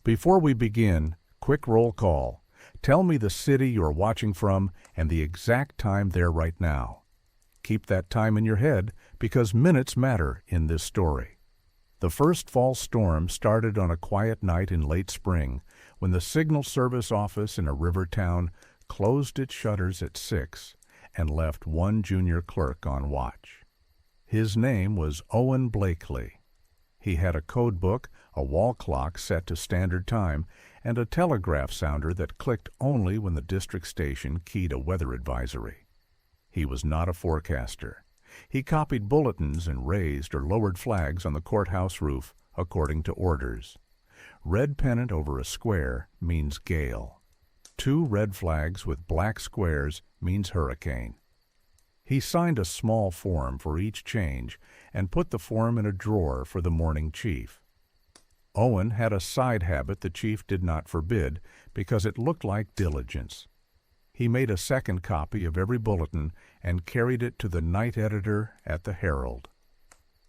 Before we begin, quick roll call. Tell me the city you're watching from and the exact time there right now. Keep that time in your head because minutes matter in this story. The first fall storm started on a quiet night in late spring when the Signal Service office in a river town closed its shutters at 6 and left one junior clerk on watch. His name was Owen Blakely. He had a code book, a wall clock set to standard time, and a telegraph sounder that clicked only when the district station keyed a weather advisory. He was not a forecaster. He copied bulletins and raised or lowered flags on the courthouse roof according to orders. Red pennant over a square means gale. 2 red flags with black squares means hurricane. He signed a small form for each change and put the form in a drawer for the morning chief. Owen had a side habit the chief did not forbid because it looked like diligence. He made a second copy of every bulletin and carried it to the night editor at the Herald.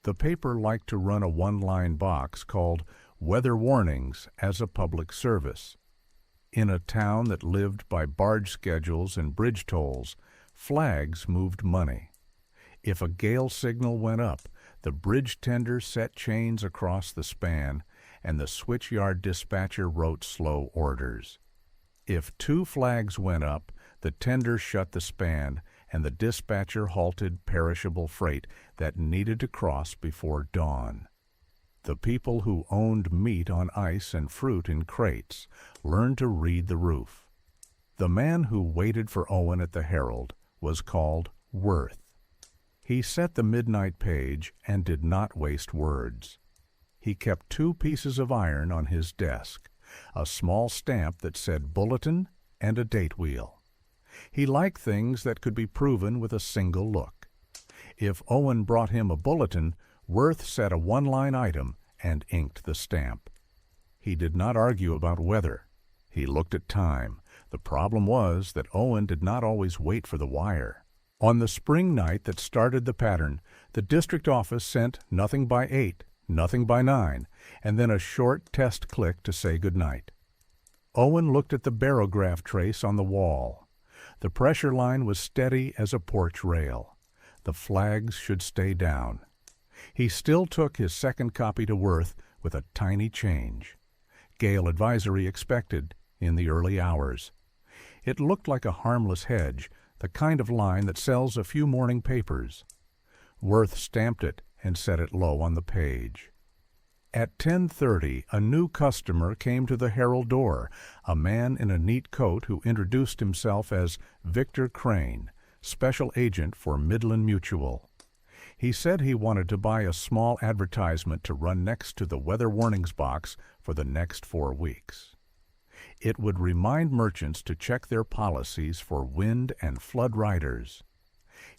The paper liked to run a one-line box called Weather Warnings as a public service. In a town that lived by barge schedules and bridge tolls, flags moved money. If a gale signal went up, the bridge tender set chains across the span, and the switchyard dispatcher wrote slow orders. If 2 flags went up, the tender shut the span, and the dispatcher halted perishable freight that needed to cross before dawn. The people who owned meat on ice and fruit in crates learned to read the roof. The man who waited for Owen at the Herald was called Worth. He set the midnight page and did not waste words. He kept 2 pieces of iron on his desk, a small stamp that said bulletin and a date wheel. He liked things that could be proven with a single look. If Owen brought him a bulletin, Worth set a one-line item and inked the stamp. He did not argue about weather. He looked at time. The problem was that Owen did not always wait for the wire. On the spring night that started the pattern, the district office sent nothing by 8, nothing by 9, and then a short test click to say goodnight. Owen looked at the barograph trace on the wall. The pressure line was steady as a porch rail. The flags should stay down. He still took his second copy to Worth with a tiny change. Gale advisory expected in the early hours. It looked like a harmless hedge, the kind of line that sells a few morning papers. Worth stamped it and set it low on the page. At 10:30, a new customer came to the Herald door, a man in a neat coat who introduced himself as Victor Crane, special agent for Midland Mutual. He said he wanted to buy a small advertisement to run next to the weather warnings box for the next 4 weeks. It would remind merchants to check their policies for wind and flood riders.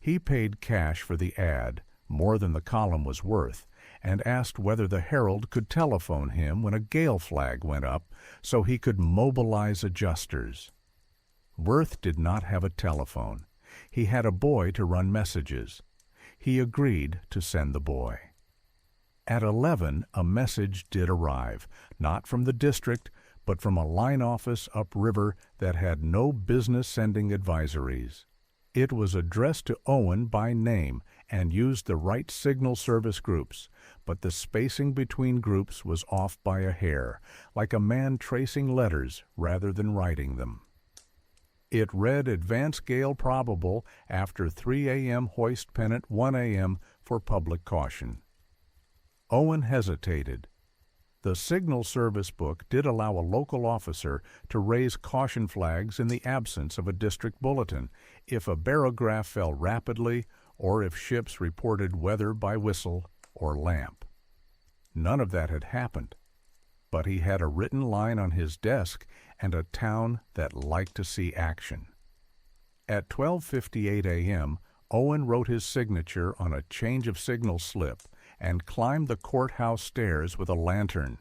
He paid cash for the ad, more than the column was worth, and asked whether the Herald could telephone him when a gale flag went up so he could mobilize adjusters. Worth did not have a telephone. He had a boy to run messages. He agreed to send the boy. At 11, a message did arrive, not from the district, but from a line office upriver that had no business sending advisories. It was addressed to Owen by name and used the right signal service groups, but the spacing between groups was off by a hair, like a man tracing letters rather than writing them. It read advance gale probable after 3 a.m. hoist pennant 1 a.m. for public caution. Owen hesitated. The Signal Service book did allow a local officer to raise caution flags in the absence of a district bulletin if a barograph fell rapidly or if ships reported weather by whistle or lamp. None of that had happened, but he had a written line on his desk and a town that liked to see action. At 12:58 a.m., Owen wrote his signature on a change of signal slip and climbed the courthouse stairs with a lantern.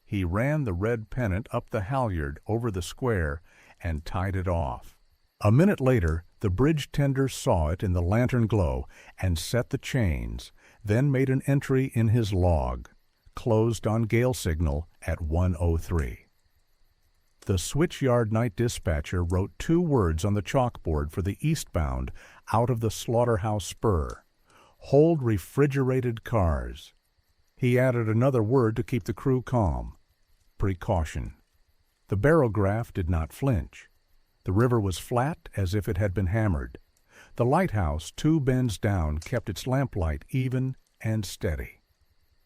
He ran the red pennant up the halyard over the square and tied it off. A minute later, the bridge tender saw it in the lantern glow and set the chains, then made an entry in his log. closed on gale signal at 1:03. The switchyard night dispatcher wrote 2 words on the chalkboard for the eastbound out of the slaughterhouse spur: hold refrigerated cars. He added another word to keep the crew calm: precaution. The barograph did not flinch. The river was flat as if it had been hammered. The lighthouse, 2 bends down, kept its lamplight even and steady.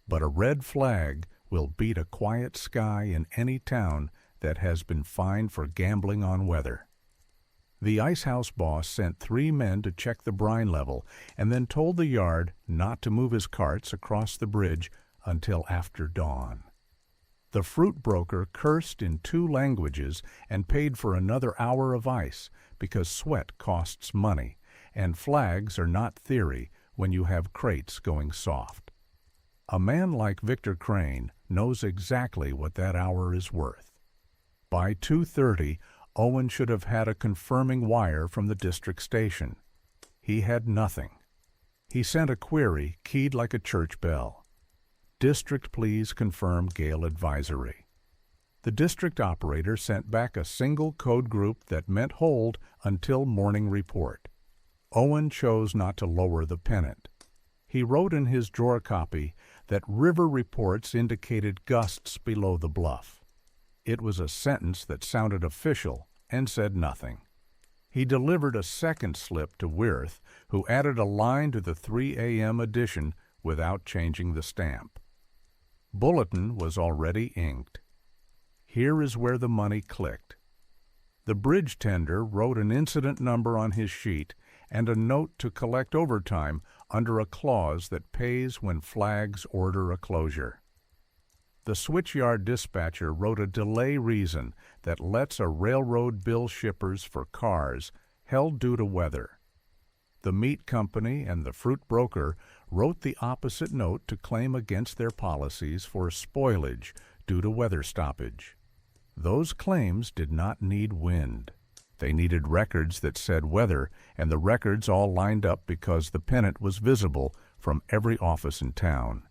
But a red flag will beat a quiet sky in any town that has been fined for gambling on weather. The icehouse boss sent 3 men to check the brine level and then told the yard not to move his carts across the bridge until after dawn. The fruit broker cursed in 2 languages and paid for another hour of ice because sweat costs money, and flags are not theory when you have crates going soft. A man like Victor Crane knows exactly what that hour is worth. By 2:30, Owen should have had a confirming wire from the district station. He had nothing. He sent a query keyed like a church bell. District, please confirm gale advisory. The district operator sent back a single code group that meant hold until morning report. Owen chose not to lower the pennant. He wrote in his drawer copy that river reports indicated gusts below the bluff. It was a sentence that sounded official and said nothing. He delivered a second slip to Wirth, who added a line to the 3 a.m. edition without changing the stamp. Bulletin was already inked. Here is where the money clicked. The bridge tender wrote an incident number on his sheet and a note to collect overtime under a clause that pays when flags order a closure. The switchyard dispatcher wrote a delay reason that lets a railroad bill shippers for cars held due to weather. The meat company and the fruit broker wrote the opposite note to claim against their policies for spoilage due to weather stoppage. Those claims did not need wind. They needed records that said weather, and the records all lined up because the pennant was visible from every office in town.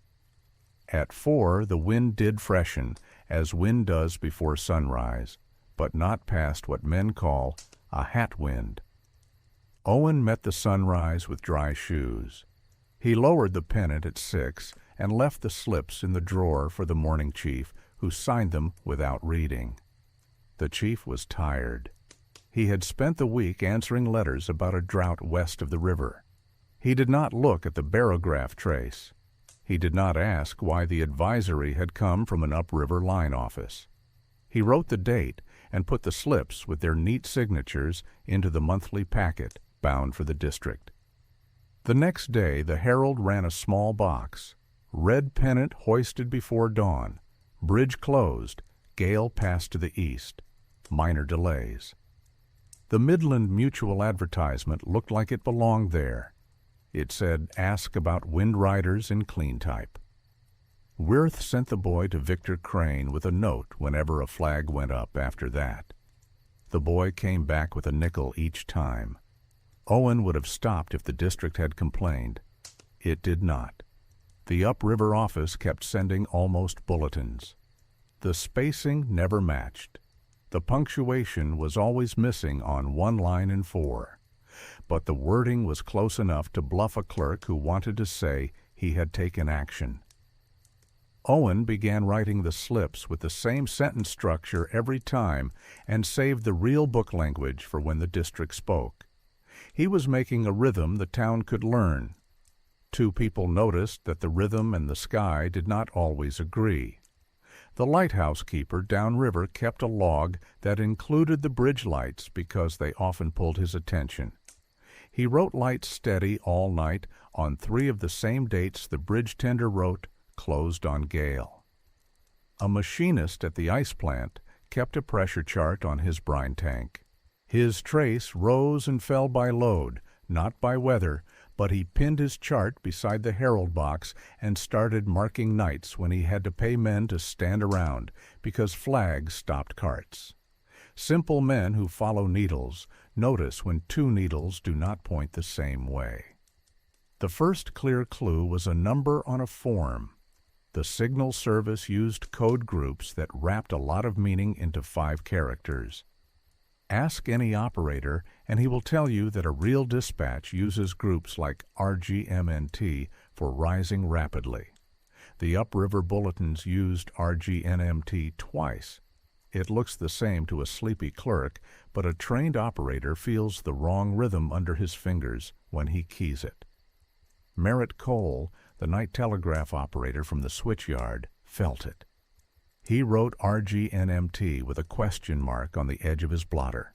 At 4, the wind did freshen, as wind does before sunrise, but not past what men call a hat wind. Owen met the sunrise with dry shoes. He lowered the pennant at 6 and left the slips in the drawer for the morning chief, who signed them without reading. The chief was tired. He had spent the week answering letters about a drought west of the river. He did not look at the barograph trace. He did not ask why the advisory had come from an upriver line office. He wrote the date and put the slips with their neat signatures into the monthly packet bound for the district. The next day the Herald ran a small box. Red pennant hoisted before dawn. Bridge closed. Gale passed to the east. Minor delays. The Midland Mutual advertisement looked like it belonged there. It said, ask about wind riders in clean type. Wirth sent the boy to Victor Crane with a note whenever a flag went up after that. The boy came back with a nickel each time. Owen would have stopped if the district had complained. It did not. The upriver office kept sending almost bulletins. The spacing never matched. The punctuation was always missing on 1 line in 4. But the wording was close enough to bluff a clerk who wanted to say he had taken action. Owen began writing the slips with the same sentence structure every time and saved the real book language for when the district spoke. He was making a rhythm the town could learn. 2 people noticed that the rhythm and the sky did not always agree. The lighthouse keeper downriver kept a log that included the bridge lights because they often pulled his attention. He wrote lights steady all night on 3 of the same dates the bridge tender wrote closed on gale. A machinist at the ice plant kept a pressure chart on his brine tank. His trace rose and fell by load, not by weather, but he pinned his chart beside the Herald box and started marking nights when he had to pay men to stand around because flags stopped carts. Simple men who follow needles notice when 2 needles do not point the same way. The first clear clue was a number on a form. The Signal Service used code groups that wrapped a lot of meaning into 5 characters. Ask any operator and he will tell you that a real dispatch uses groups like RGMNT for rising rapidly. The upriver bulletins used RGNMT twice. It looks the same to a sleepy clerk, but a trained operator feels the wrong rhythm under his fingers when he keys it. Merritt Cole, the night telegraph operator from the switchyard, felt it. He wrote RGNMT with a question mark on the edge of his blotter.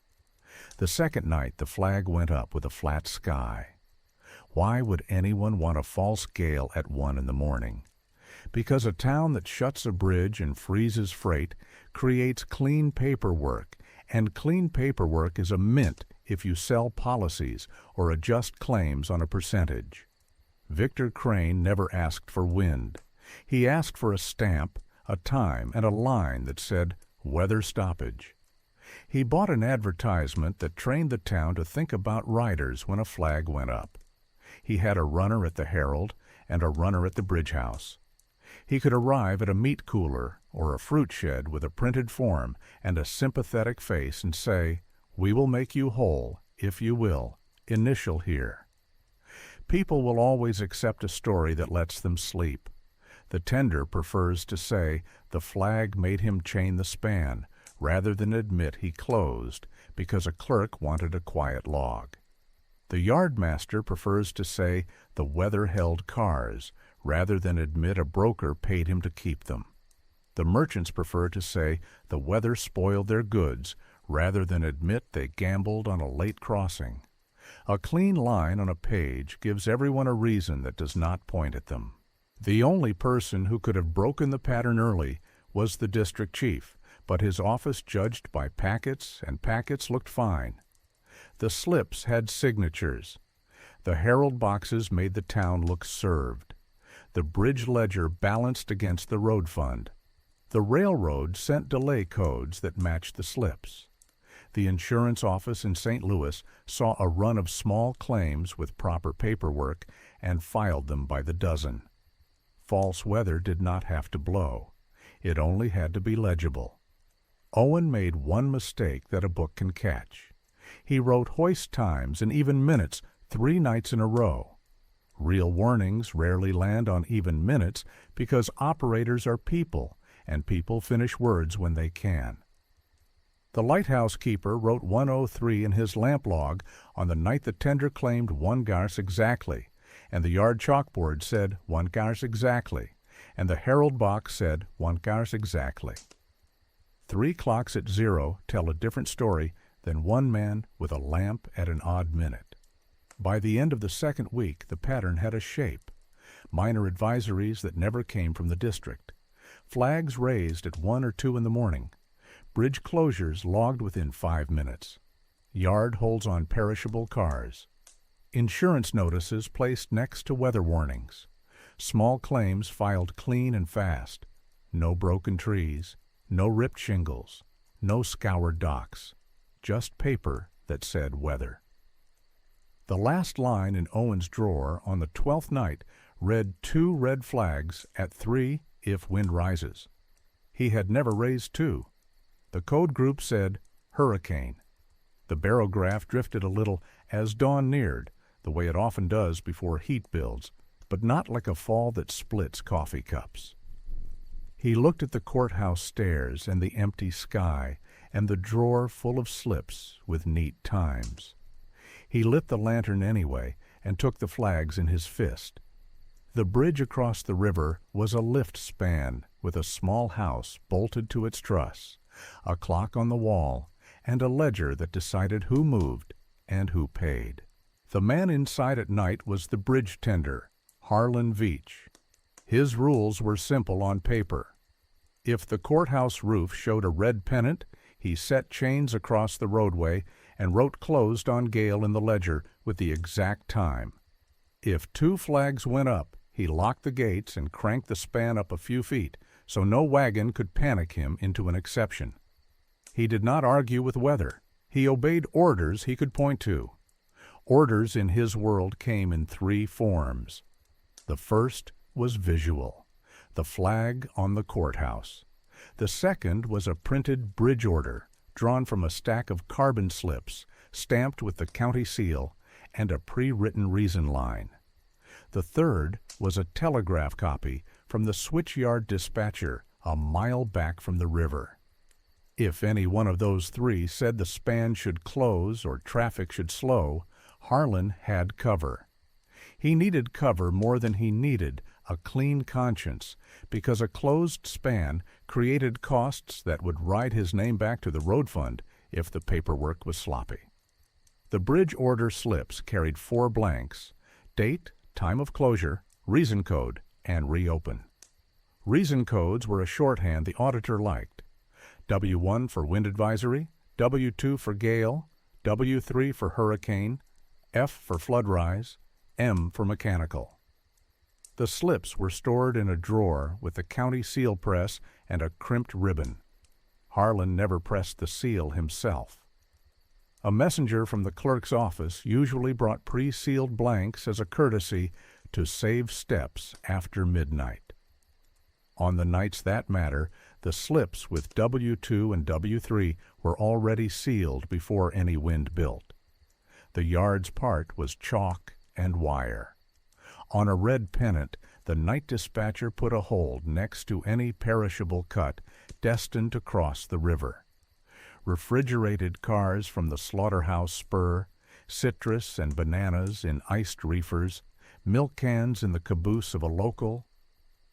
The second night, the flag went up with a flat sky. Why would anyone want a false gale at 1 in the morning? Because a town that shuts a bridge and freezes freight creates clean paperwork, and clean paperwork is a mint if you sell policies or adjust claims on a percentage. Victor Crane never asked for wind. He asked for a stamp, a time, and a line that said, "Weather stoppage." He bought an advertisement that trained the town to think about riders when a flag went up. He had a runner at the Herald and a runner at the Bridge House. He could arrive at a meat cooler or a fruit shed with a printed form and a sympathetic face and say, "We will make you whole, if you will. Initial here." People will always accept a story that lets them sleep. The tender prefers to say the flag made him chain the span, rather than admit he closed because a clerk wanted a quiet log. The yardmaster prefers to say the weather held cars, rather than admit a broker paid him to keep them. The merchants prefer to say the weather spoiled their goods, rather than admit they gambled on a late crossing. A clean line on a page gives everyone a reason that does not point at them. The only person who could have broken the pattern early was the district chief, but his office judged by packets, and packets looked fine. The slips had signatures. The Herald boxes made the town look served. The bridge ledger balanced against the road fund. The railroad sent delay codes that matched the slips. The insurance office in St. Louis saw a run of small claims with proper paperwork and filed them by the dozen. False weather did not have to blow. It only had to be legible. Owen made one mistake that a book can catch. He wrote hoist times and even minutes 3 nights in a row. Real warnings rarely land on even minutes because operators are people, and people finish words when they can. The lighthouse keeper wrote 103 in his lamp log on the night the tender claimed 1 garce exactly, and the yard chalkboard said 1 garce exactly, and the Herald box said 1 garce exactly. 3 clocks at 0 tell a different story than 1 man with a lamp at an odd minute. By the end of the second week, the pattern had a shape. Minor advisories that never came from the district. Flags raised at 1 or 2 in the morning. Bridge closures logged within 5 minutes. Yard holds on perishable cars. Insurance notices placed next to weather warnings. Small claims filed clean and fast. No broken trees, no ripped shingles, no scoured docks. Just paper that said weather. The last line in Owen's drawer on the 12th night read 2 red flags at 3 if wind rises. He had never raised 2. The code group said hurricane. The barograph drifted a little as dawn neared, the way it often does before heat builds, but not like a fall that splits coffee cups. He looked at the courthouse stairs and the empty sky and the drawer full of slips with neat times. He lit the lantern anyway and took the flags in his fist. The bridge across the river was a lift span with a small house bolted to its truss, a clock on the wall, and a ledger that decided who moved and who paid. The man inside at night was the bridge tender, Harlan Veach. His rules were simple on paper. If the courthouse roof showed a red pennant, he set chains across the roadway and wrote closed on gale in the ledger with the exact time. If 2 flags went up, he locked the gates and cranked the span up a few feet so no wagon could panic him into an exception. He did not argue with weather. He obeyed orders he could point to. Orders in his world came in 3 forms. The first was visual. the flag on the courthouse. The second was a printed bridge order, drawn from a stack of carbon slips, stamped with the county seal, and a pre-written reason line. The third was a telegraph copy from the switchyard dispatcher a mile back from the river. If any one of those three said the span should close or traffic should slow, Harlan had cover. He needed cover more than he needed a clean conscience, because a closed span created costs that would write his name back to the road fund if the paperwork was sloppy. The bridge order slips carried 4 blanks: date, time of closure, reason code, and reopen. Reason codes were a shorthand the auditor liked. W1 for wind advisory, W2 for gale, W3 for hurricane, F for flood rise, M for mechanical. The slips were stored in a drawer with the county seal press and a crimped ribbon. Harlan never pressed the seal himself. A messenger from the clerk's office usually brought pre-sealed blanks as a courtesy to save steps after midnight. On the nights that matter, the slips with W2 and W3 were already sealed before any wind built. The yard's part was chalk and wire. On a red pennant, the night dispatcher put a hold next to any perishable cut destined to cross the river. Refrigerated cars from the slaughterhouse spur, citrus and bananas in iced reefers, milk cans in the caboose of a local,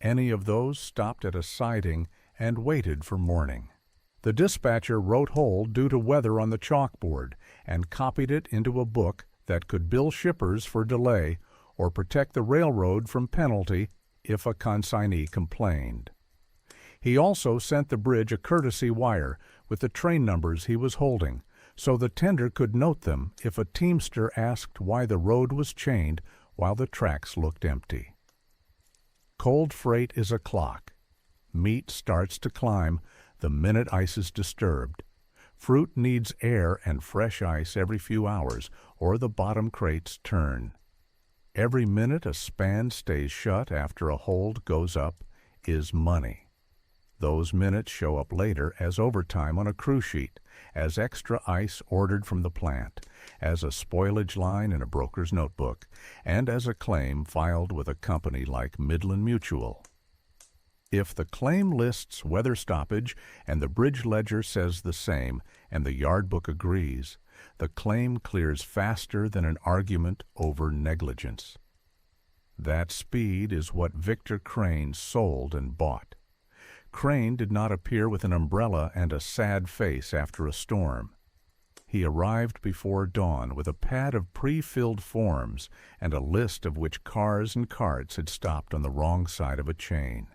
any of those stopped at a siding and waited for morning. The dispatcher wrote hold due to weather on the chalkboard and copied it into a book that could bill shippers for delay or protect the railroad from penalty if a consignee complained. He also sent the bridge a courtesy wire with the train numbers he was holding, so the tender could note them if a teamster asked why the road was chained while the tracks looked empty. Cold freight is a clock. Meat starts to climb the minute ice is disturbed. Fruit needs air and fresh ice every few hours, or the bottom crates turn. Every minute a span stays shut after a hold goes up is money. Those minutes show up later as overtime on a crew sheet, as extra ice ordered from the plant, as a spoilage line in a broker's notebook, and as a claim filed with a company like Midland Mutual. If the claim lists weather stoppage and the bridge ledger says the same and the yard book agrees, the claim clears faster than an argument over negligence. That speed is what Victor Crane sold and bought. Crane did not appear with an umbrella and a sad face after a storm. He arrived before dawn with a pad of pre-filled forms and a list of which cars and carts had stopped on the wrong side of a chain.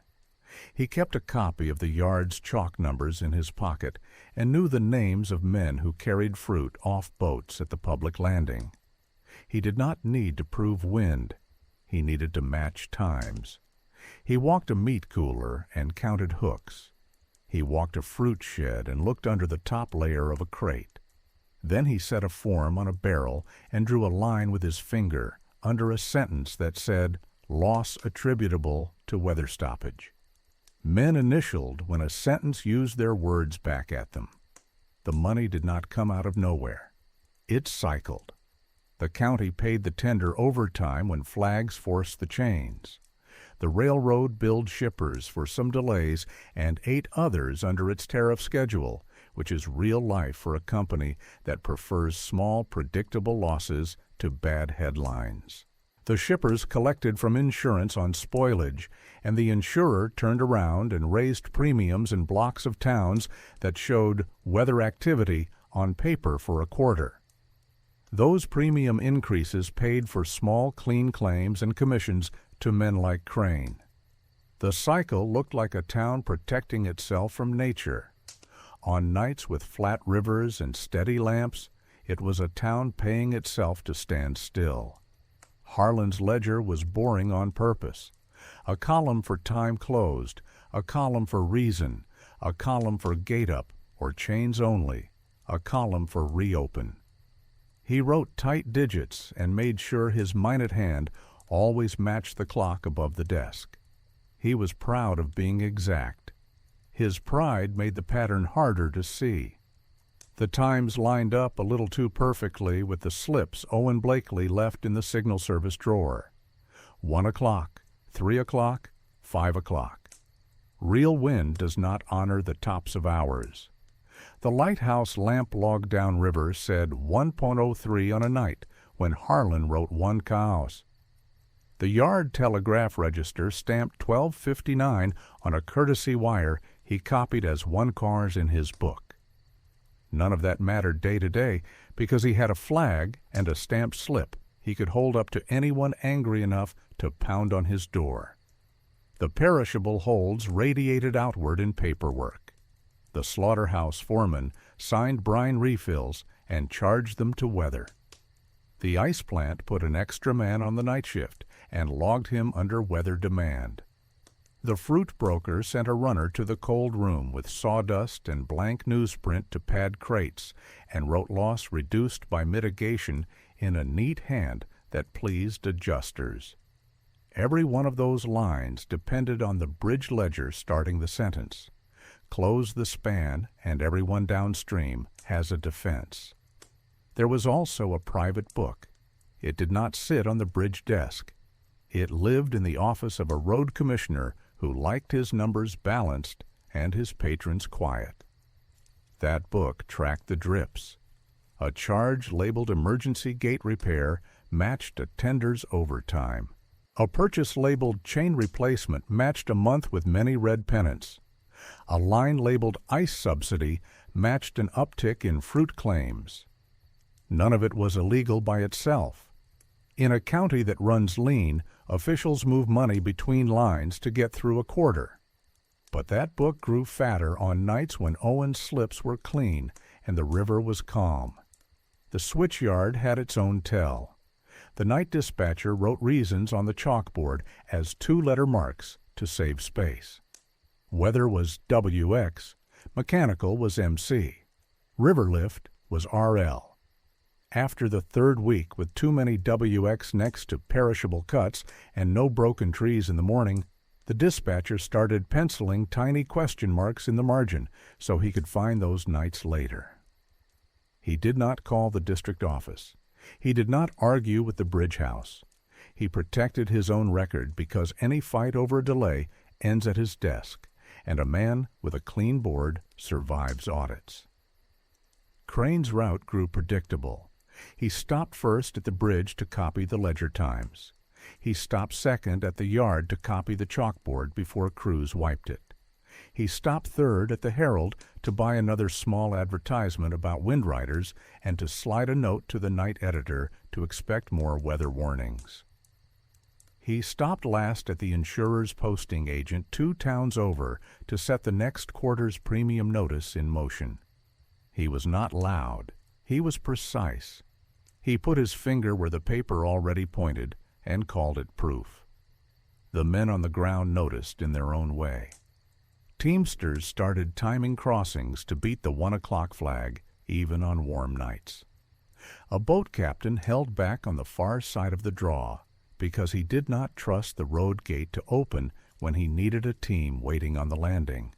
He kept a copy of the yard's chalk numbers in his pocket and knew the names of men who carried fruit off boats at the public landing. He did not need to prove wind. He needed to match times. He walked a meat cooler and counted hooks. He walked a fruit shed and looked under the top layer of a crate. Then he set a form on a barrel and drew a line with his finger under a sentence that said, "Loss attributable to weather stoppage." Men initialed when a sentence used their words back at them. The money did not come out of nowhere. It cycled. The county paid the tender overtime when flags forced the chains. The railroad billed shippers for some delays and 8 others under its tariff schedule, which is real life for a company that prefers small, predictable losses to bad headlines. The shippers collected from insurance on spoilage, and the insurer turned around and raised premiums in blocks of towns that showed weather activity on paper for a quarter. Those premium increases paid for small, clean claims and commissions to men like Crane. The cycle looked like a town protecting itself from nature. On nights with flat rivers and steady lamps, it was a town paying itself to stand still. Harlan's ledger was boring on purpose. A column for time closed, a column for reason, a column for gate up or chains only, a column for reopen. He wrote tight digits and made sure his minute hand always matched the clock above the desk. He was proud of being exact. His pride made the pattern harder to see. The times lined up a little too perfectly with the slips Owen Blakely left in the Signal Service drawer. 1 o'clock, 3 o'clock, 5 o'clock. Real wind does not honor the tops of hours. The lighthouse lamp logged down river said 1.03 on a night when Harlan wrote 1 cows. The yard telegraph register stamped 12:59 on a courtesy wire he copied as 1 cars in his book. None of that mattered day to day because he had a flag and a stamped slip he could hold up to anyone angry enough to pound on his door. The perishable holds radiated outward in paperwork. The slaughterhouse foreman signed brine refills and charged them to weather. The ice plant put an extra man on the night shift and logged him under weather demand. The fruit broker sent a runner to the cold room with sawdust and blank newsprint to pad crates and wrote loss reduced by mitigation in a neat hand that pleased adjusters. Every one of those lines depended on the bridge ledger starting the sentence. Close the span and everyone downstream has a defense. There was also a private book. It did not sit on the bridge desk. It lived in the office of a road commissioner who liked his numbers balanced and his patrons quiet. That book tracked the drips. A charge labeled emergency gate repair matched a tender's overtime. A purchase labeled chain replacement matched a month with many red pennants. A line labeled ice subsidy matched an uptick in fruit claims. None of it was illegal by itself. In a county that runs lean, officials move money between lines to get through a quarter. But that book grew fatter on nights when Owen's slips were clean and the river was calm. The switchyard had its own tell. The night dispatcher wrote reasons on the chalkboard as 2-letter marks to save space. Weather was WX, mechanical was MC, river lift was RL. After the third week with too many WX next to perishable cuts and no broken trees in the morning, the dispatcher started penciling tiny question marks in the margin so he could find those nights later. He did not call the district office. He did not argue with the bridge house. He protected his own record because any fight over a delay ends at his desk, and a man with a clean board survives audits. Crane's route grew predictable. He stopped first at the bridge to copy the ledger times. He stopped second at the yard to copy the chalkboard before crews wiped it. He stopped third at the Herald to buy another small advertisement about wind riders and to slide a note to the night editor to expect more weather warnings. He stopped last at the insurer's posting agent 2 towns over to set the next quarter's premium notice in motion. He was not loud. He was precise. He put his finger where the paper already pointed and called it proof. The men on the ground noticed in their own way. Teamsters started timing crossings to beat the 1 o'clock flag, even on warm nights. A boat captain held back on the far side of the draw because he did not trust the road gate to open when he needed a team waiting on the landing.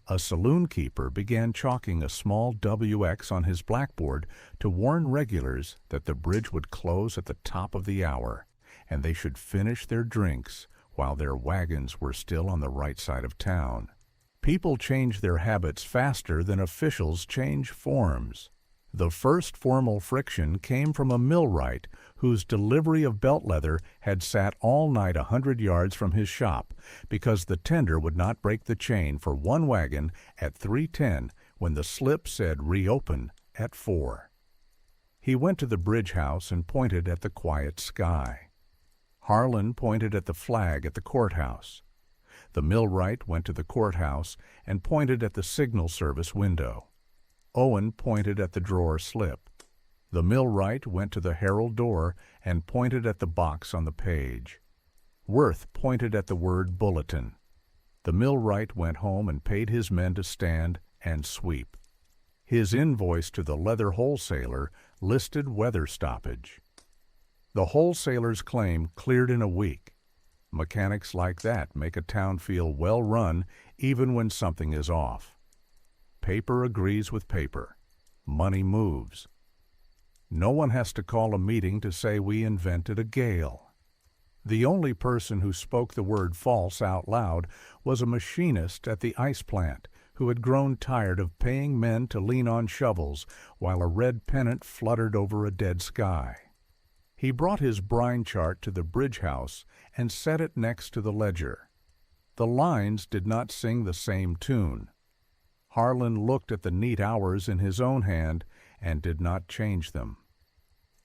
A saloon keeper began chalking a small WX on his blackboard to warn regulars that the bridge would close at the top of the hour, and they should finish their drinks while their wagons were still on the right side of town. People change their habits faster than officials change forms. The first formal friction came from a millwright whose delivery of belt leather had sat all night 100 yards from his shop because the tender would not break the chain for one wagon at 3:10 when the slip said reopen at 4. He went to the bridge house and pointed at the quiet sky. Harlan pointed at the flag at the courthouse. The millwright went to the courthouse and pointed at the signal service window. Owen pointed at the drawer slip. The millwright went to the Herald door and pointed at the box on the page. Worth pointed at the word bulletin. The millwright went home and paid his men to stand and sweep. His invoice to the leather wholesaler listed weather stoppage. The wholesaler's claim cleared in a week. Mechanics like that make a town feel well run even when something is off. Paper agrees with paper. Money moves. No one has to call a meeting to say we invented a gale. The only person who spoke the word false out loud was a machinist at the ice plant who had grown tired of paying men to lean on shovels while a red pennant fluttered over a dead sky. He brought his brine chart to the bridge house and set it next to the ledger. The lines did not sing the same tune. Harlan looked at the neat hours in his own hand and did not change them.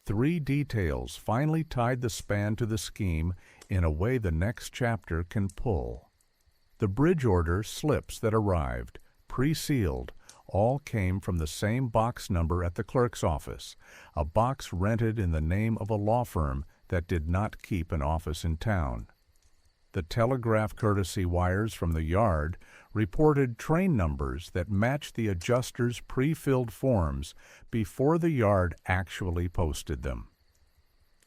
3 details finally tied the span to the scheme in a way the next chapter can pull. The bridge order slips that arrived, pre-sealed, all came from the same box number at the clerk's office, a box rented in the name of a law firm that did not keep an office in town. The telegraph courtesy wires from the yard reported train numbers that matched the adjuster's pre-filled forms before the yard actually posted them.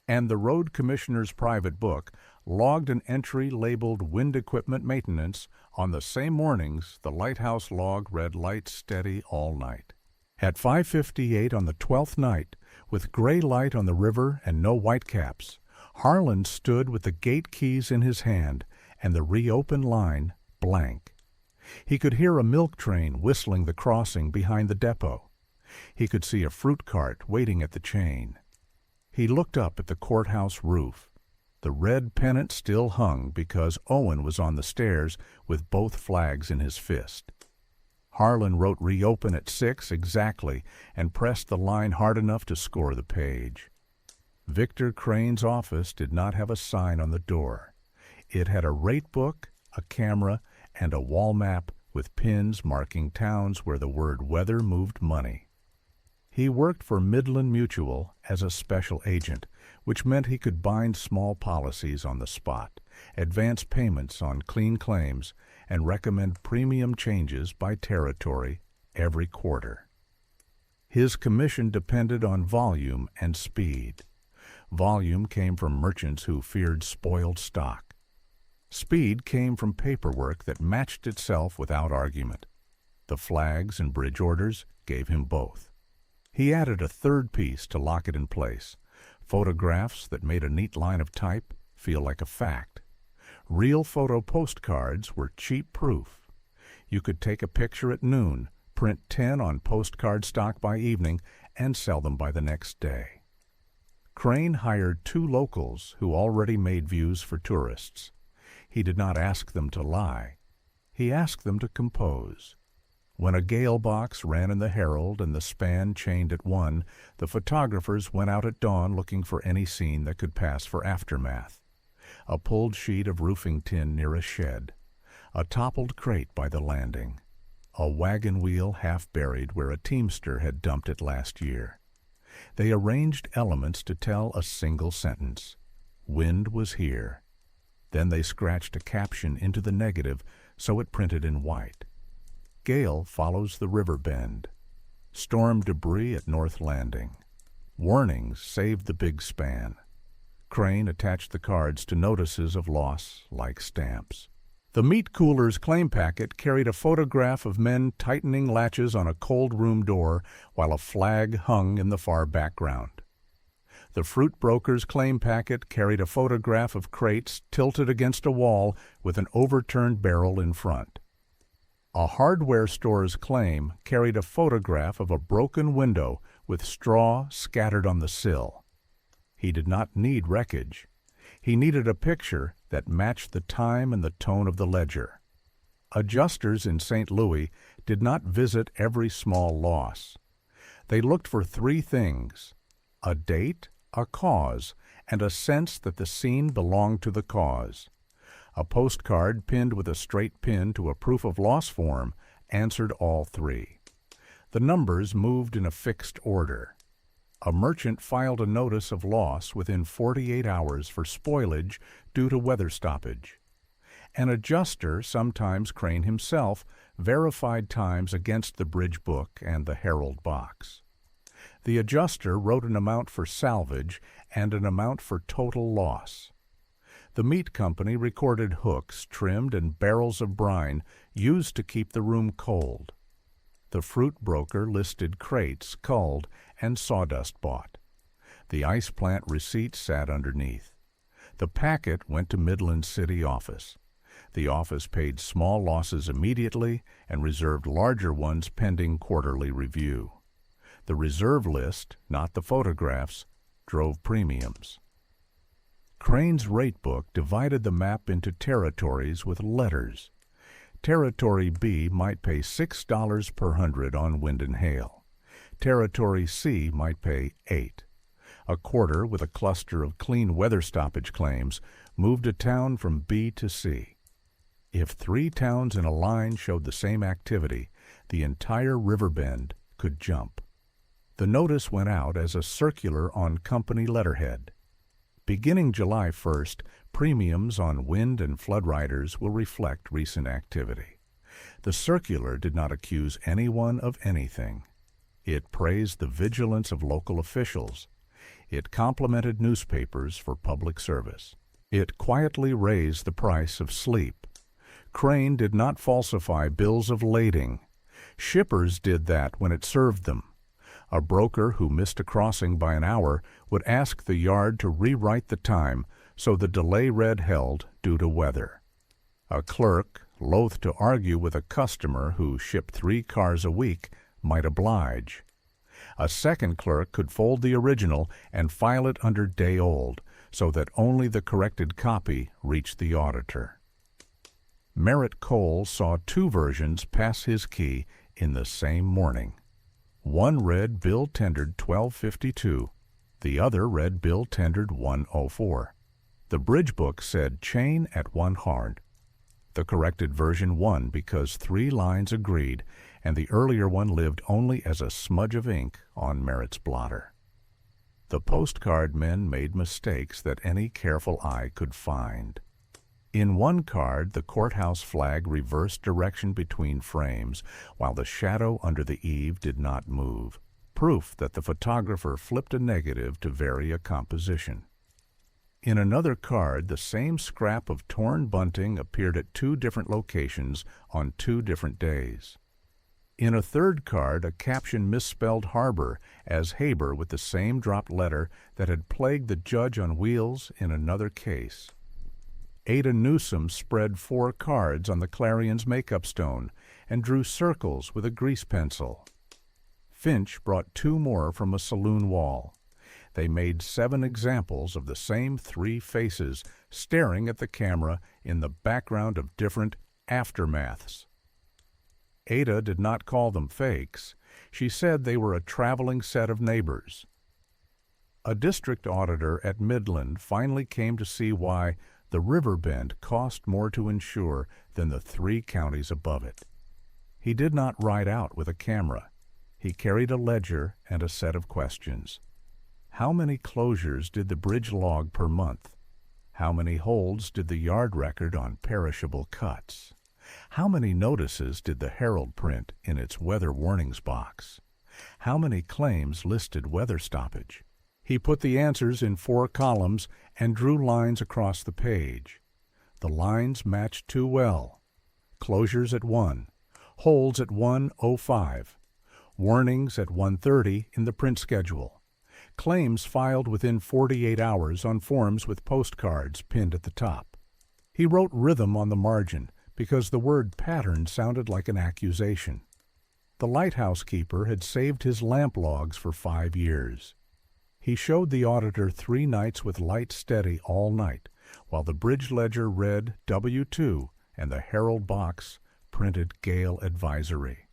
And the road commissioner's private book logged an entry labeled wind equipment maintenance on the same mornings the lighthouse log read light steady all night. At 5:58 on the 12th night, with gray light on the river and no whitecaps, Harlan stood with the gate keys in his hand and the reopened line blank. He could hear a milk train whistling the crossing behind the depot. He could see a fruit cart waiting at the chain. He looked up at the courthouse roof. The red pennant still hung because Owen was on the stairs with both flags in his fist. Harlan wrote reopen at 6 exactly and pressed the line hard enough to score the page. Victor Crane's office did not have a sign on the door. It had a rate book, a camera, and a wall map with pins marking towns where the word weather moved money. He worked for Midland Mutual as a special agent, which meant he could bind small policies on the spot, advance payments on clean claims, and recommend premium changes by territory every quarter. His commission depended on volume and speed. Volume came from merchants who feared spoiled stock. Speed came from paperwork that matched itself without argument. The flags and bridge orders gave him both. He added a third piece to lock it in place, photographs that made a neat line of type feel like a fact. Real photo postcards were cheap proof. You could take a picture at noon, print 10 on postcard stock by evening, and sell them by the next day. Crane hired 2 locals who already made views for tourists. He did not ask them to lie. He asked them to compose. When a gale box ran in the Herald and the span chained at 1, the photographers went out at dawn looking for any scene that could pass for aftermath. A pulled sheet of roofing tin near a shed, a toppled crate by the landing, a wagon wheel half buried where a teamster had dumped it last year. They arranged elements to tell a single sentence. Wind was here. Then they scratched a caption into the negative so it printed in white. Gale follows the river bend. Storm debris at North Landing. Warnings saved the big span. Crane attached the cards to notices of loss like stamps. The meat cooler's claim packet carried a photograph of men tightening latches on a cold room door while a flag hung in the far background. The fruit broker's claim packet carried a photograph of crates tilted against a wall with an overturned barrel in front. A hardware store's claim carried a photograph of a broken window with straw scattered on the sill. He did not need wreckage. He needed a picture that matched the time and the tone of the ledger. Adjusters in St. Louis did not visit every small loss. They looked for 3 things: a date, a cause, and a sense that the scene belonged to the cause. A postcard pinned with a straight pin to a proof of loss form answered all 3. The numbers moved in a fixed order. A merchant filed a notice of loss within 48 hours for spoilage due to weather stoppage. An adjuster, sometimes Crane himself, verified times against the bridge book and the Herald box. The adjuster wrote an amount for salvage and an amount for total loss. The meat company recorded hooks trimmed and barrels of brine used to keep the room cold. The fruit broker listed crates culled and sawdust bought. The ice plant receipt sat underneath. The packet went to Midland City office. The office paid small losses immediately and reserved larger ones pending quarterly review. The reserve list, not the photographs, drove premiums. Crane's rate book divided the map into territories with letters. Territory B might pay $6 per hundred on wind and hail. Territory C might pay $8. A quarter with a cluster of clean weather stoppage claims moved a town from B to C. If 3 towns in a line showed the same activity, the entire river bend could jump. The notice went out as a circular on company letterhead. Beginning July 1st, premiums on wind and flood riders will reflect recent activity. The circular did not accuse anyone of anything. It praised the vigilance of local officials. It complimented newspapers for public service. It quietly raised the price of sleep. Crane did not falsify bills of lading. Shippers did that when it served them. A broker who missed a crossing by an hour would ask the yard to rewrite the time so the delay read held due to weather. A clerk, loath to argue with a customer who shipped 3 cars a week, might oblige. A second clerk could fold the original and file it under day old so that only the corrected copy reached the auditor. Merritt Cole saw 2 versions pass his key in the same morning. One read bill tendered 1252. The other read bill tendered 104. The bridge book said chain at 1 hard. The corrected version won because 3 lines agreed, and the earlier one lived only as a smudge of ink on Merritt's blotter. The postcard men made mistakes that any careful eye could find. In one card, the courthouse flag reversed direction between frames, while the shadow under the eave did not move, proof that the photographer flipped a negative to vary a composition. In another card, the same scrap of torn bunting appeared at 2 different locations on 2 different days. In a third card, a caption misspelled harbor as Haber with the same dropped letter that had plagued the judge on wheels in another case. Ada Newsom spread 4 cards on the Clarion's makeup stone and drew circles with a grease pencil. Finch brought 2 more from a saloon wall. They made 7 examples of the same 3 faces staring at the camera in the background of different aftermaths. Ada did not call them fakes. She said they were a traveling set of neighbors. A district auditor at Midland finally came to see why the river bend cost more to insure than the 3 counties above it. He did not ride out with a camera. He carried a ledger and a set of questions. How many closures did the bridge log per month? How many holds did the yard record on perishable cuts? How many notices did the Herald print in its weather warnings box? How many claims listed weather stoppage? He put the answers in 4 columns and drew lines across the page. The lines matched too well. Closures at 1, holds at 1:05, warnings at 1:30 in the print schedule, claims filed within 48 hours on forms with postcards pinned at the top. He wrote rhythm on the margin because the word pattern sounded like an accusation. The lighthouse keeper had saved his lamp logs for 5 years. He showed the auditor 3 nights with light steady all night, while the bridge ledger read W2 and the Herald box printed gale advisory.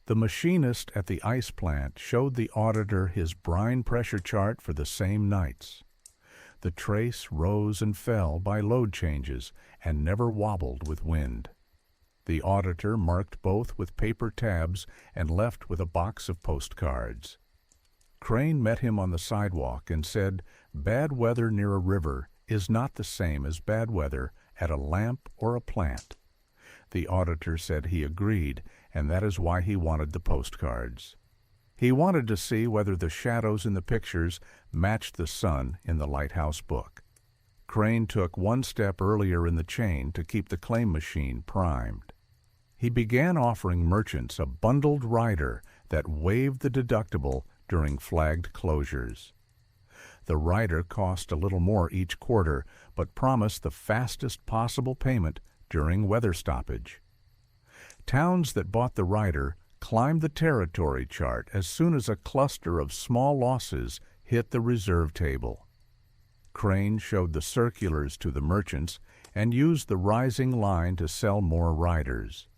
The machinist at the ice plant showed the auditor his brine pressure chart for the same nights. The trace rose and fell by load changes and never wobbled with wind. The auditor marked both with paper tabs and left with a box of postcards. Crane met him on the sidewalk and said, "Bad weather near a river is not the same as bad weather at a lamp or a plant." The auditor said he agreed, and that is why he wanted the postcards. He wanted to see whether the shadows in the pictures matched the sun in the lighthouse book. Crane took one step earlier in the chain to keep the claim machine primed. He began offering merchants a bundled rider that waived the deductible during flagged closures. The rider cost a little more each quarter, but promised the fastest possible payment during weather stoppage. Towns that bought the rider climbed the territory chart as soon as a cluster of small losses hit the reserve table. Crane showed the circulars to the merchants and used the rising line to sell more riders.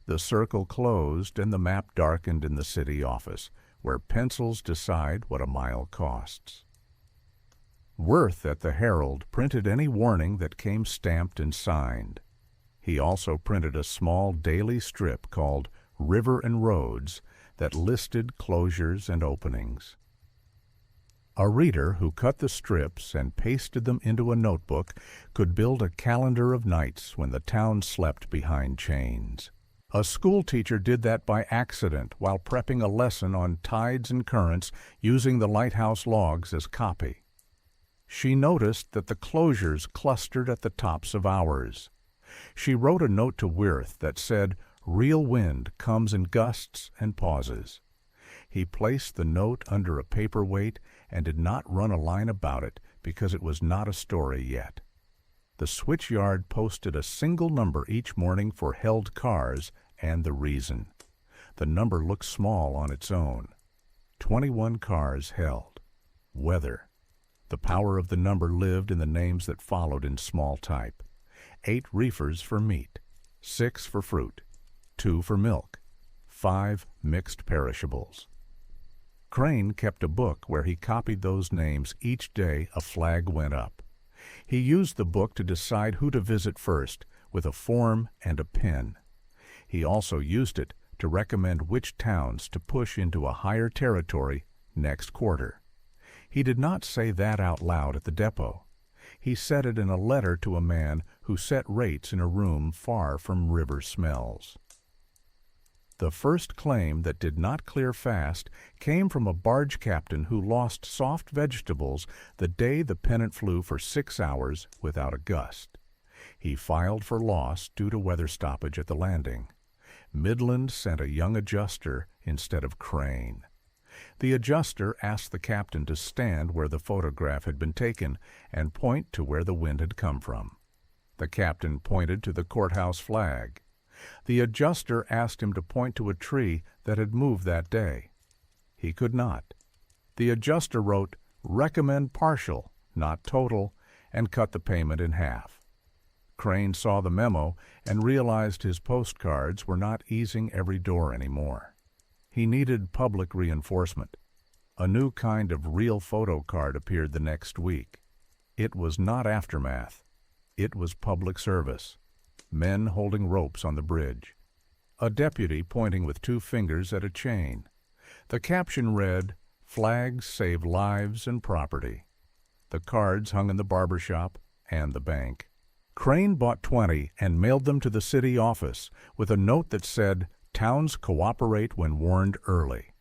The circle closed and the map darkened in the city office, where pencils decide what a mile costs. Worth at the Herald printed any warning that came stamped and signed. He also printed a small daily strip called River and Roads that listed closures and openings. A reader who cut the strips and pasted them into a notebook could build a calendar of nights when the town slept behind chains. A schoolteacher did that by accident while prepping a lesson on tides and currents using the lighthouse logs as copy. She noticed that the closures clustered at the tops of hours. She wrote a note to Wirth that said, "Real wind comes in gusts and pauses." He placed the note under a paperweight and did not run a line about it because it was not a story yet. The switch yard posted a single number each morning for held cars and the reason. The number looked small on its own. 21 cars held. Weather. The power of the number lived in the names that followed in small type. 8 reefers for meat, 6 for fruit, 2 for milk, 5 mixed perishables. Crane kept a book where he copied those names each day a flag went up. He used the book to decide who to visit first with a form and a pen. He also used it to recommend which towns to push into a higher territory next quarter. He did not say that out loud at the depot. He said it in a letter to a man who set rates in a room far from river smells. The first claim that did not clear fast came from a barge captain who lost soft vegetables the day the pennant flew for 6 hours without a gust. He filed for loss due to weather stoppage at the landing. Midland sent a young adjuster instead of Crane. The adjuster asked the captain to stand where the photograph had been taken and point to where the wind had come from. The captain pointed to the courthouse flag. The adjuster asked him to point to a tree that had moved that day. He could not. The adjuster wrote, "Recommend partial, not total," and cut the payment in half. Crane saw the memo and realized his postcards were not easing every door anymore. He needed public reinforcement. A new kind of real photo card appeared the next week. It was not aftermath. It was public service. Men holding ropes on the bridge. A deputy pointing with 2 fingers at a chain. The caption read, "Flags save lives and property." The cards hung in the barber shop and the bank. Crane bought 20 and mailed them to the city office with a note that said, "Towns cooperate when warned early."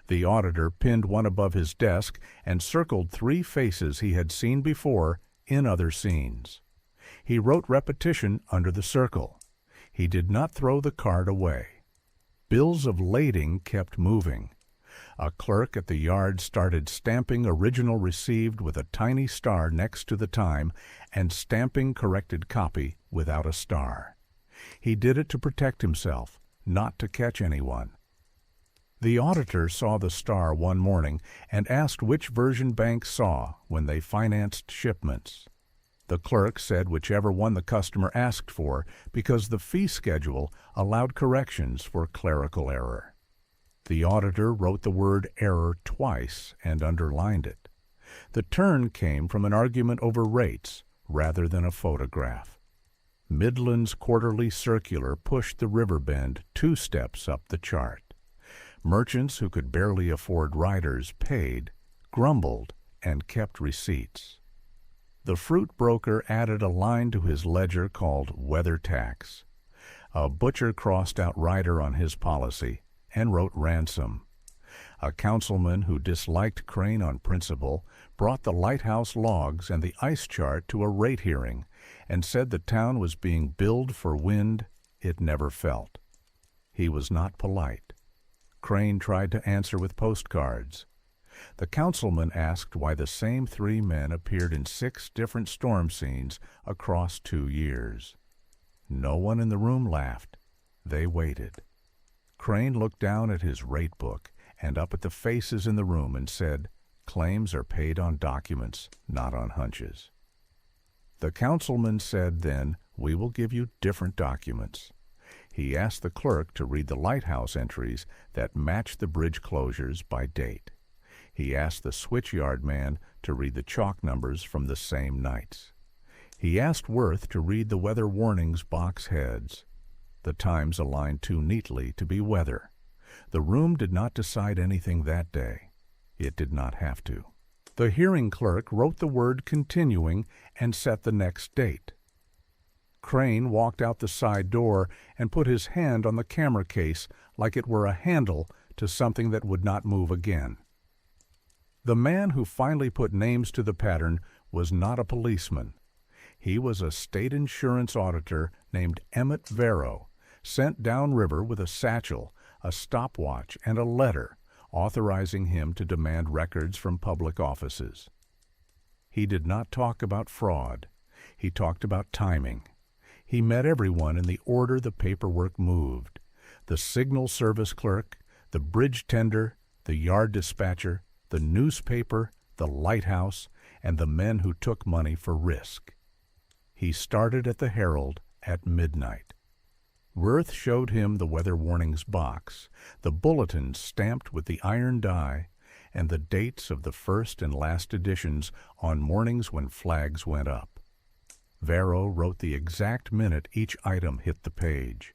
The auditor pinned one above his desk and circled 3 faces he had seen before in other scenes. He wrote repetition under the circle. He did not throw the card away. Bills of lading kept moving. A clerk at the yard started stamping original received with a tiny star next to the time and stamping corrected copy without a star. He did it to protect himself, not to catch anyone. The auditor saw the star one morning and asked which version banks saw when they financed shipments. The clerk said whichever one the customer asked for because the fee schedule allowed corrections for clerical error. The auditor wrote the word error twice and underlined it. The turn came from an argument over rates rather than a photograph. Midland's quarterly circular pushed the river bend 2 steps up the chart. Merchants who could barely afford riders paid, grumbled, and kept receipts. The fruit broker added a line to his ledger called weather tax. A butcher crossed out rider on his policy and wrote ransom. A councilman who disliked Crane on principle brought the lighthouse logs and the ice chart to a rate hearing and said the town was being billed for wind it never felt. He was not polite. Crane tried to answer with postcards. The councilman asked why the same 3 men appeared in 6 different storm scenes across 2 years. No one in the room laughed. They waited. Crane looked down at his rate book and up at the faces in the room and said, "Claims are paid on documents, not on hunches." The councilman said then, "We will give you different documents." He asked the clerk to read the lighthouse entries that matched the bridge closures by date. He asked the switchyard man to read the chalk numbers from the same nights. He asked Worth to read the weather warnings box heads. The times aligned too neatly to be weather. The room did not decide anything that day. It did not have to. The hearing clerk wrote the word continuing and set the next date. Crane walked out the side door and put his hand on the camera case like it were a handle to something that would not move again. The man who finally put names to the pattern was not a policeman. He was a state insurance auditor named Emmett Vero, sent downriver with a satchel, a stopwatch, and a letter authorizing him to demand records from public offices. He did not talk about fraud. He talked about timing. He met everyone in the order the paperwork moved: the signal service clerk, the bridge tender, the yard dispatcher, the newspaper, the lighthouse, and the men who took money for risk. He started at the Herald at midnight. Worth showed him the weather warnings box, the bulletins stamped with the iron die, and the dates of the first and last editions on mornings when flags went up. Vero wrote the exact minute each item hit the page.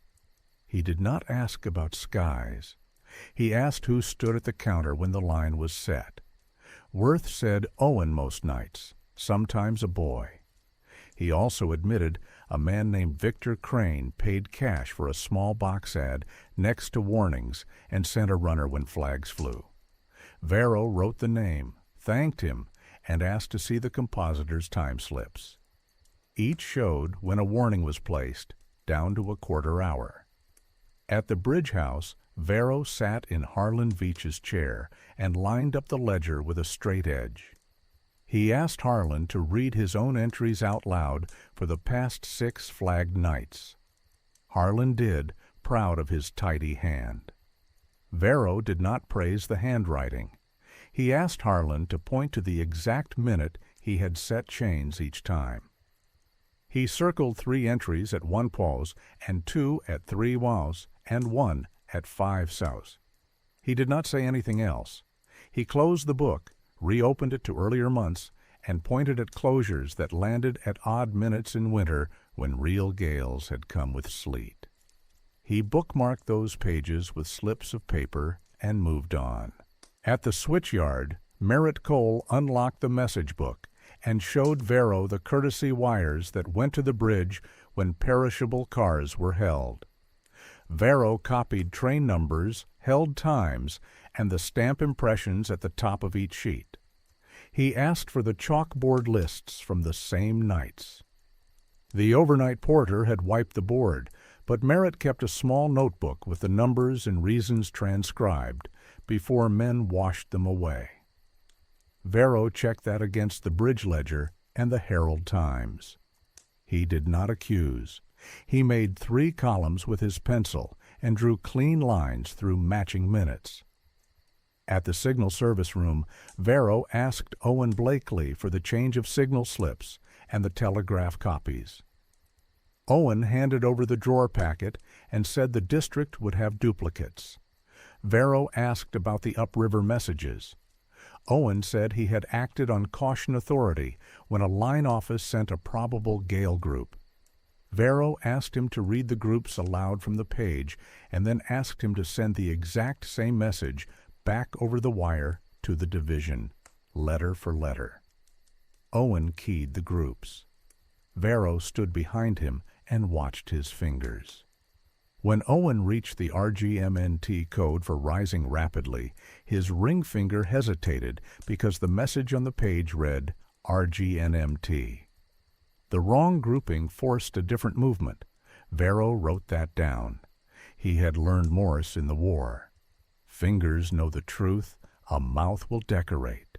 He did not ask about skies. He asked who stood at the counter when the line was set. Worth said Owen most nights, sometimes a boy. He also admitted a man named Victor Crane paid cash for a small box ad next to warnings and sent a runner when flags flew. Vero wrote the name, thanked him, and asked to see the compositor's time slips. Each showed when a warning was placed, down to a quarter hour. At the Bridge House, Vero sat in Harlan Veach's chair and lined up the ledger with a straight edge. He asked Harlan to read his own entries out loud for the past 6 flagged nights. Harlan did, proud of his tidy hand. Vero did not praise the handwriting. He asked Harlan to point to the exact minute he had set chains each time. He circled 3 entries at 1 pause and 2 at 3 waus and 1 at 5 saus. He did not say anything else. He closed the book, reopened it to earlier months, and pointed at closures that landed at odd minutes in winter when real gales had come with sleet. He bookmarked those pages with slips of paper and moved on. At the switchyard, Merritt Cole unlocked the message book and showed Vero the courtesy wires that went to the bridge when perishable cars were held. Vero copied train numbers, held times, and the stamp impressions at the top of each sheet. He asked for the chalkboard lists from the same nights. The overnight porter had wiped the board, but Merritt kept a small notebook with the numbers and reasons transcribed before men washed them away. Vero checked that against the Bridge Ledger and the Herald Times. He did not accuse. He made 3 columns with his pencil and drew clean lines through matching minutes. At the signal service room, Vero asked Owen Blakely for the change of signal slips and the telegraph copies. Owen handed over the drawer packet and said the district would have duplicates. Vero asked about the upriver messages. Owen said he had acted on caution authority when a line office sent a probable gale group. Vero asked him to read the groups aloud from the page and then asked him to send the exact same message back over the wire to the division, letter for letter. Owen keyed the groups. Vero stood behind him and watched his fingers. When Owen reached the RGMNT code for rising rapidly, his ring finger hesitated because the message on the page read RGNMT. The wrong grouping forced a different movement. Varro wrote that down. He had learned Morse in the war. Fingers know the truth, a mouth will decorate.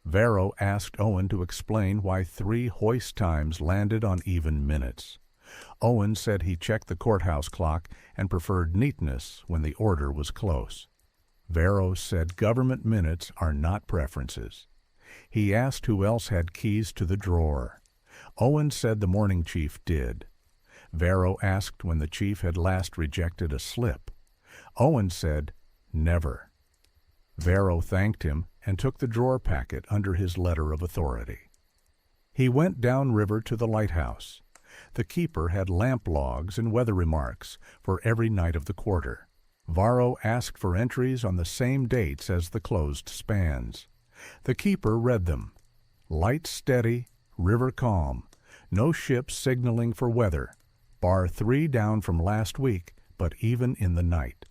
Varro asked Owen to explain why 3 hoist times landed on even minutes. Owen said he checked the courthouse clock and preferred neatness when the order was close. Varro said government minutes are not preferences. He asked who else had keys to the drawer. Owen said the morning chief did. Varro asked when the chief had last rejected a slip. Owen said, never. Varro thanked him and took the drawer packet under his letter of authority. He went downriver to the lighthouse. The keeper had lamp logs and weather remarks for every night of the quarter. Varro asked for entries on the same dates as the closed spans. The keeper read them. Light steady, river calm, no ships signaling for weather, bar 3 down from last week, but even in the night.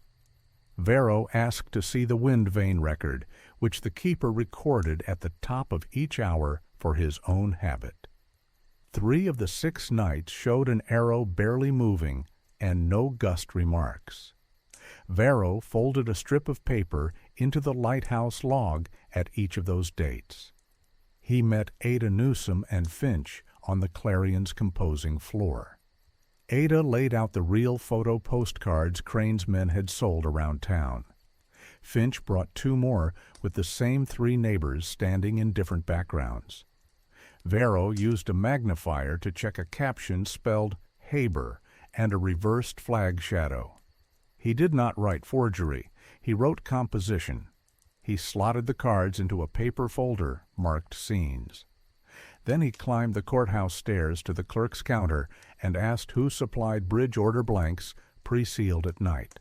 Varro asked to see the wind vane record, which the keeper recorded at the top of each hour for his own habit. 3 of the 6 nights showed an arrow barely moving and no gust remarks. Varro folded a strip of paper into the lighthouse log at each of those dates. He met Ada Newsom and Finch on the Clarion's composing floor. Ada laid out the real photo postcards Crane's men had sold around town. Finch brought 2 more with the same 3 neighbors standing in different backgrounds. Varro used a magnifier to check a caption spelled Haber and a reversed flag shadow. He did not write forgery. He wrote composition. He slotted the cards into a paper folder marked scenes. Then he climbed the courthouse stairs to the clerk's counter and asked who supplied bridge order blanks pre-sealed at night.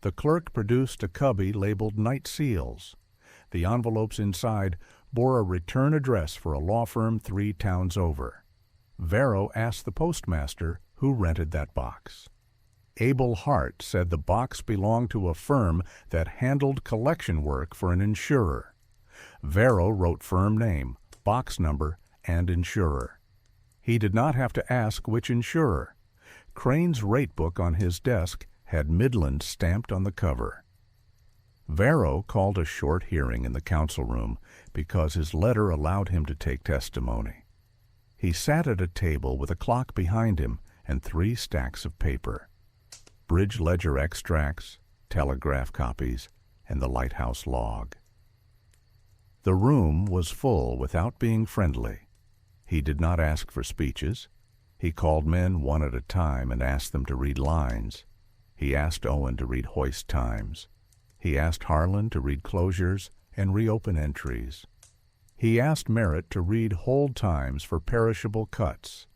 The clerk produced a cubby labeled Night Seals. The envelopes inside bore a return address for a law firm 3 towns over. Varro asked the postmaster who rented that box. Abel Hart said the box belonged to a firm that handled collection work for an insurer. Varro wrote firm name, box number, and insurer. He did not have to ask which insurer. Crane's rate book on his desk had Midland stamped on the cover. Varro called a short hearing in the council room because his letter allowed him to take testimony. He sat at a table with a clock behind him and 3 stacks of paper. Bridge ledger extracts, telegraph copies, and the lighthouse log. The room was full without being friendly. He did not ask for speeches. He called men one at a time and asked them to read lines. He asked Owen to read hoist times. He asked Harlan to read closures and reopen entries. He asked Merritt to read hold times for perishable cuts.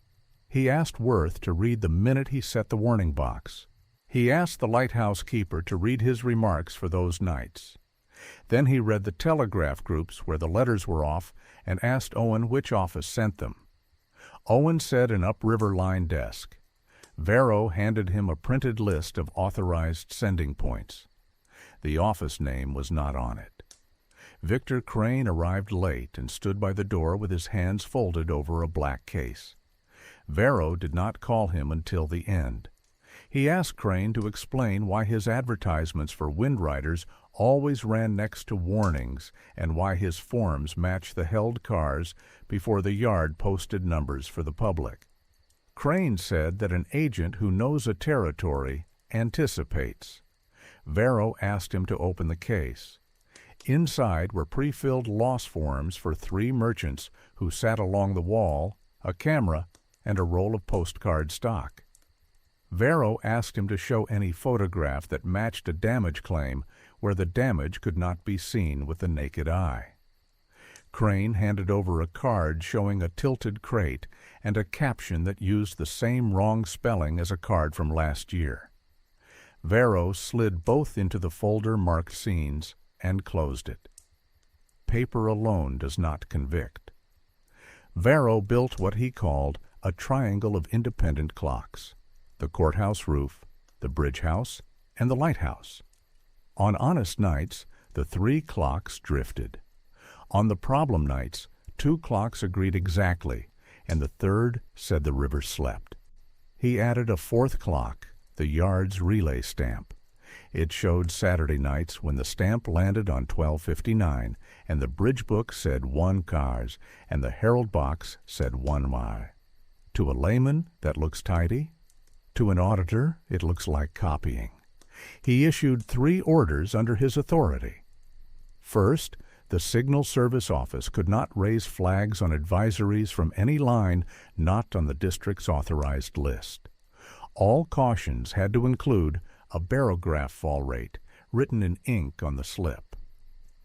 He asked Worth to read the minute he set the warning box. He asked the lighthouse keeper to read his remarks for those nights. Then he read the telegraph groups where the letters were off and asked Owen which office sent them. Owen said an upriver line desk. Varro handed him a printed list of authorized sending points. The office name was not on it. Victor Crane arrived late and stood by the door with his hands folded over a black case. Varro did not call him until the end. He asked Crane to explain why his advertisements for windriders always ran next to warnings and why his forms matched the held cars before the yard posted numbers for the public. Crane said that an agent who knows a territory anticipates. Varro asked him to open the case. Inside were pre-filled loss forms for 3 merchants who sat along the wall, a camera, and a roll of postcard stock. Varro asked him to show any photograph that matched a damage claim where the damage could not be seen with the naked eye. Crane handed over a card showing a tilted crate and a caption that used the same wrong spelling as a card from last year. Varro slid both into the folder marked scenes and closed it. Paper alone does not convict. Varro built what he called a triangle of independent clocks: the courthouse roof, the bridge house, and the lighthouse. On honest nights, the 3 clocks drifted. On the problem nights, 2 clocks agreed exactly, and the third said the river slept. He added a 4th clock, the yard's relay stamp. It showed Saturday nights when the stamp landed on 12:59, and the bridge book said 1 cars, and the herald box said 1 mile. To a layman, that looks tidy. To an auditor, it looks like copying. He issued 3 orders under his authority. First, the Signal Service Office could not raise flags on advisories from any line not on the district's authorized list. All cautions had to include a barograph fall rate written in ink on the slip.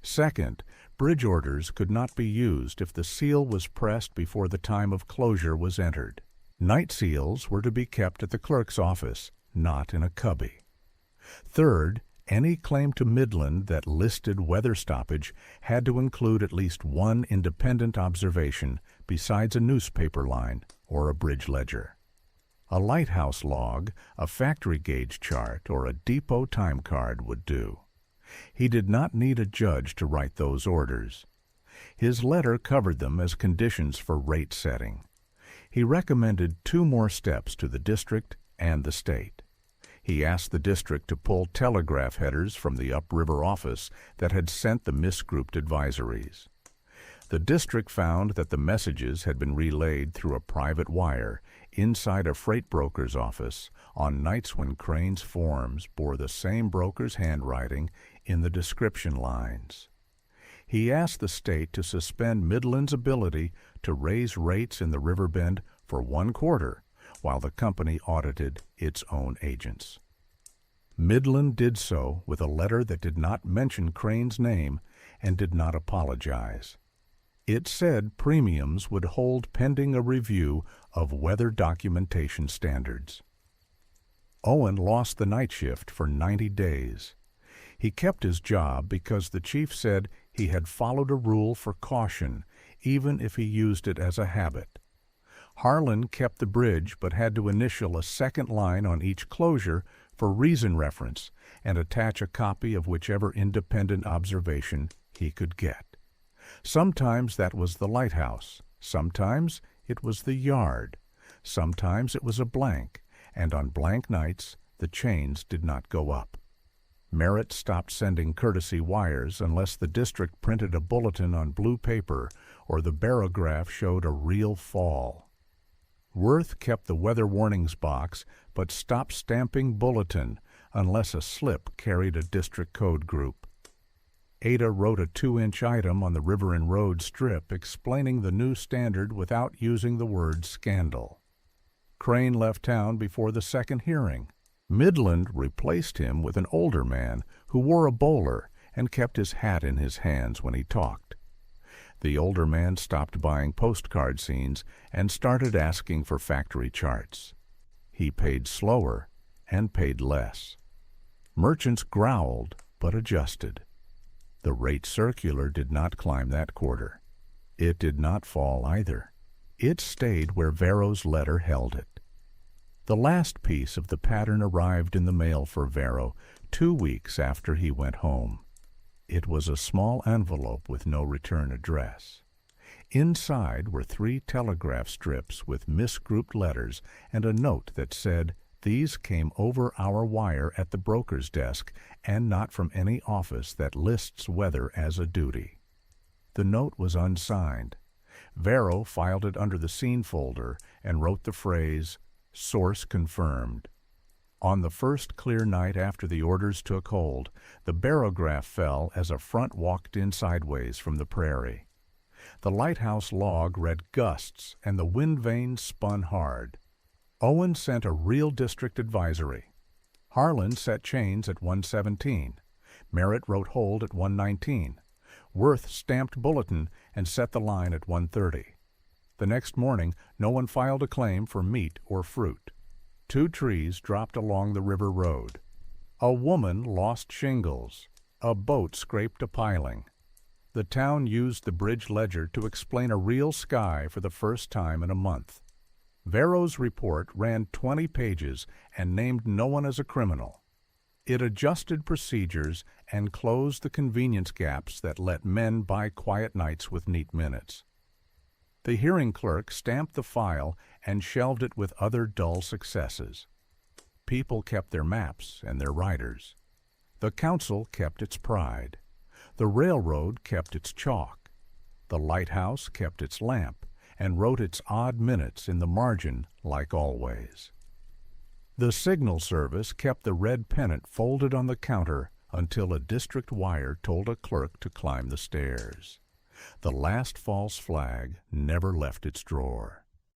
Second, bridge orders could not be used if the seal was pressed before the time of closure was entered. Night seals were to be kept at the clerk's office, not in a cubby. Third, any claim to Midland that listed weather stoppage had to include at least 1 independent observation besides a newspaper line or a bridge ledger. A lighthouse log, a factory gauge chart, or a depot time card would do. He did not need a judge to write those orders. His letter covered them as conditions for rate setting. He recommended 2 more steps to the district and the state. He asked the district to pull telegraph headers from the upriver office that had sent the misgrouped advisories. The district found that the messages had been relayed through a private wire inside a freight broker's office on nights when Crane's forms bore the same broker's handwriting in the description lines. He asked the state to suspend Midland's ability to raise rates in the Riverbend for 1 quarter while the company audited its own agents. Midland did so with a letter that did not mention Crane's name and did not apologize. It said premiums would hold pending a review of weather documentation standards. Owen lost the night shift for 90 days. He kept his job because the chief said he had followed a rule for caution, even if he used it as a habit. Harlan kept the bridge but had to initial a 2nd line on each closure for reason reference and attach a copy of whichever independent observation he could get. Sometimes that was the lighthouse, sometimes it was the yard, sometimes it was a blank, and on blank nights the chains did not go up. Merritt stopped sending courtesy wires unless the district printed a bulletin on blue paper or the barograph showed a real fall. Worth kept the weather warnings box but stopped stamping bulletin unless a slip carried a district code group. Ada wrote a 2-inch item on the River and Road strip explaining the new standard without using the word scandal. Crane left town before the 2nd hearing. Midland replaced him with an older man who wore a bowler and kept his hat in his hands when he talked. The older man stopped buying postcard scenes and started asking for factory charts. He paid slower and paid less. Merchants growled but adjusted. The rate circular did not climb that quarter. It did not fall either. It stayed where Vero's letter held it. The last piece of the pattern arrived in the mail for Vero 2 weeks after he went home. It was a small envelope with no return address. Inside were 3 telegraph strips with misgrouped letters and a note that said, "These came over our wire at the broker's desk and not from any office that lists weather as a duty." The note was unsigned. Vero filed it under the scene folder and wrote the phrase, "Source confirmed." On the first clear night after the orders took hold, the barograph fell as a front walked in sideways from the prairie. The lighthouse log read gusts, and the wind vanes spun hard. Owen sent a real district advisory. Harlan set chains at 1:17. Merritt wrote hold at 1:19. Worth stamped bulletin and set the line at 1:30. The next morning, no one filed a claim for meat or fruit. 2 trees dropped along the river road. A woman lost shingles. A boat scraped a piling. The town used the bridge ledger to explain a real sky for the first time in a month. Vero's report ran 20 pages and named no one as a criminal. It adjusted procedures and closed the convenience gaps that let men buy quiet nights with neat minutes. The hearing clerk stamped the file and shelved it with other dull successes. People kept their maps and their riders. The council kept its pride. The railroad kept its chalk. The lighthouse kept its lamp and wrote its odd minutes in the margin like always. The signal service kept the red pennant folded on the counter until a district wire told a clerk to climb the stairs. The last false flag never left its drawer.